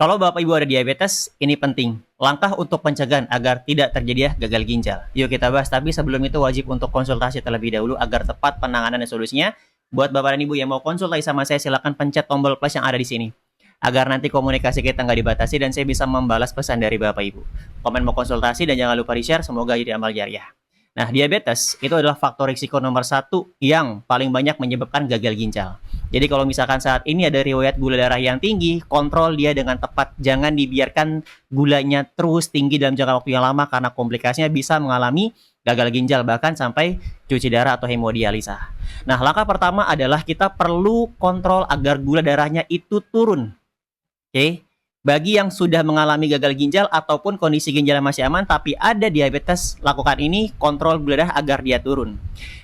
Kalau Bapak Ibu ada diabetes, ini penting. Langkah untuk pencegahan agar tidak terjadi gagal ginjal. Yuk kita bahas, tapi sebelum itu wajib untuk konsultasi terlebih dahulu agar tepat penanganan dan solusinya. Buat Bapak dan Ibu yang mau konsultasi sama saya, silakan pencet tombol plus yang ada di sini. Agar nanti komunikasi kita nggak dibatasi dan saya bisa membalas pesan dari Bapak Ibu. Komen mau konsultasi dan jangan lupa di-share, semoga jadi amal jariah. Nah, diabetes itu adalah faktor risiko nomor 1 yang paling banyak menyebabkan gagal ginjal. Jadi kalau misalkan saat ini ada riwayat gula darah yang tinggi, kontrol dia dengan tepat. Jangan dibiarkan gulanya terus tinggi dalam jangka waktu yang lama karena komplikasinya bisa mengalami gagal ginjal bahkan sampai cuci darah atau hemodialisa. Nah, langkah pertama adalah kita perlu kontrol agar gula darahnya itu turun. Oke. Bagi yang sudah mengalami gagal ginjal ataupun kondisi ginjalnya masih aman tapi ada diabetes, lakukan ini, kontrol gula darah agar dia turun.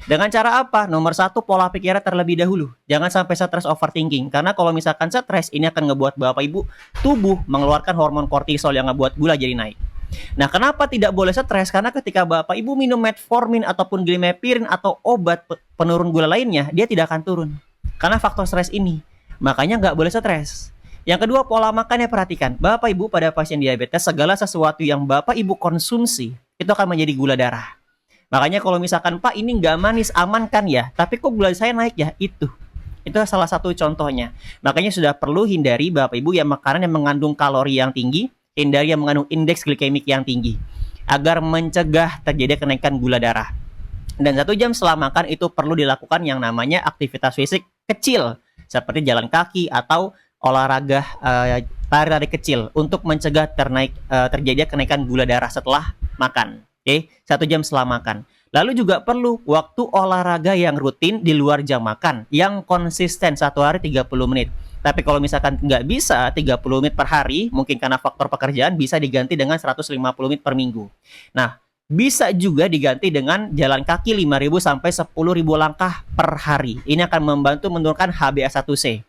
Dengan cara apa? Nomor 1, pola pikirnya terlebih dahulu. Jangan sampai stres overthinking. Karena kalau misalkan stres, ini akan ngebuat Bapak Ibu tubuh mengeluarkan hormon kortisol yang ngebuat gula jadi naik. Nah, kenapa tidak boleh stres? Karena ketika Bapak Ibu minum metformin ataupun glimepirin atau obat penurun gula lainnya, dia tidak akan turun. Karena faktor stres ini. Makanya nggak boleh stres. Yang kedua, pola makannya perhatikan. Bapak Ibu pada pasien diabetes, segala sesuatu yang Bapak Ibu konsumsi, itu akan menjadi gula darah. Makanya kalau misalkan, Pak ini nggak manis, aman kan ya? Tapi kok gula saya naik ya? Itu salah satu contohnya. Makanya sudah perlu hindari Bapak Ibu yang makanan yang mengandung kalori yang tinggi, hindari yang mengandung indeks glikemik yang tinggi. Agar mencegah terjadi kenaikan gula darah. Dan 1 jam setelah makan itu perlu dilakukan yang namanya aktivitas fisik kecil. Seperti jalan kaki atau olahraga lari-lari kecil untuk mencegah terjadi kenaikan gula darah setelah makan. Oke, 1 jam setelah makan. Lalu juga perlu waktu olahraga yang rutin di luar jam makan, yang konsisten 1 hari 30 menit. Tapi kalau misalkan nggak bisa 30 menit per hari, mungkin karena faktor pekerjaan, bisa diganti dengan 150 menit per minggu. Nah, bisa juga diganti dengan jalan kaki 5.000 sampai 10.000 langkah per hari. Ini akan membantu menurunkan HbA1c.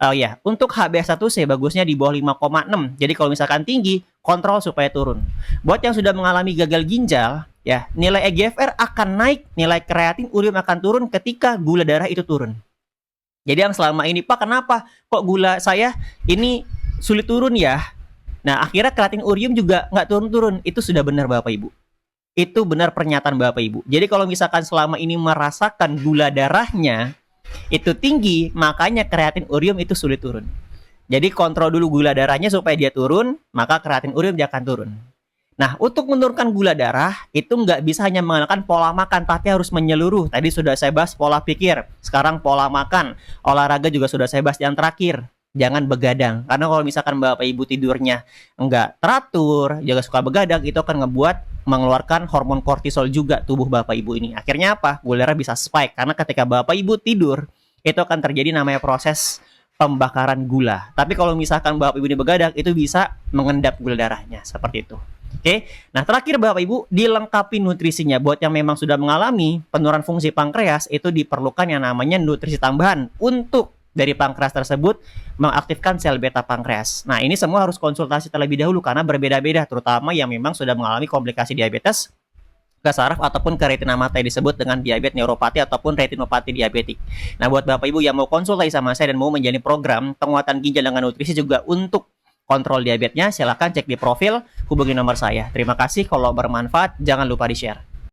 Oh ya, untuk HbA1c bagusnya di bawah 5,6. Jadi kalau misalkan tinggi, kontrol supaya turun. Buat yang sudah mengalami gagal ginjal, ya, nilai EGFR akan naik, nilai kreatin urium akan turun ketika gula darah itu turun. Jadi yang selama ini, Pak, kenapa kok gula saya ini sulit turun ya? Nah, akhirnya kreatin urium juga nggak turun-turun. Itu sudah benar Bapak Ibu. Itu benar pernyataan Bapak Ibu. Jadi kalau misalkan selama ini merasakan gula darahnya itu tinggi, makanya kreatin urium itu sulit turun. Jadi kontrol dulu gula darahnya supaya dia turun, maka kreatin urium dia akan turun. Nah, untuk menurunkan gula darah itu nggak bisa hanya mengandalkan pola makan, tapi harus menyeluruh. Tadi sudah saya bahas pola pikir, sekarang pola makan, olahraga juga sudah saya bahas yang terakhir. Jangan begadang, karena kalau misalkan Bapak Ibu tidurnya nggak teratur, juga suka begadang, itu akan ngebuat mengeluarkan hormon kortisol juga tubuh Bapak Ibu ini. Akhirnya apa? Gula darah bisa spike, karena ketika Bapak Ibu tidur, itu akan terjadi namanya proses pembakaran gula. Tapi kalau misalkan Bapak Ibu ini begadang, itu bisa mengendap gula darahnya, seperti itu. Oke, nah terakhir Bapak Ibu, dilengkapi nutrisinya. Buat yang memang sudah mengalami penurunan fungsi pankreas, itu diperlukan yang namanya nutrisi tambahan untuk dari pankreas tersebut mengaktifkan sel beta pankreas. Nah, ini semua harus konsultasi terlebih dahulu karena berbeda-beda, terutama yang memang sudah mengalami komplikasi diabetes ke saraf ataupun ke retina mata yang disebut dengan diabetes neuropati ataupun retinopati diabetik. Nah, buat Bapak Ibu yang mau konsultasi sama saya dan mau menjalani program penguatan ginjal dengan nutrisi juga untuk kontrol diabetesnya, silahkan cek di profil, hubungi nomor saya. Terima kasih, kalau bermanfaat jangan lupa di-share.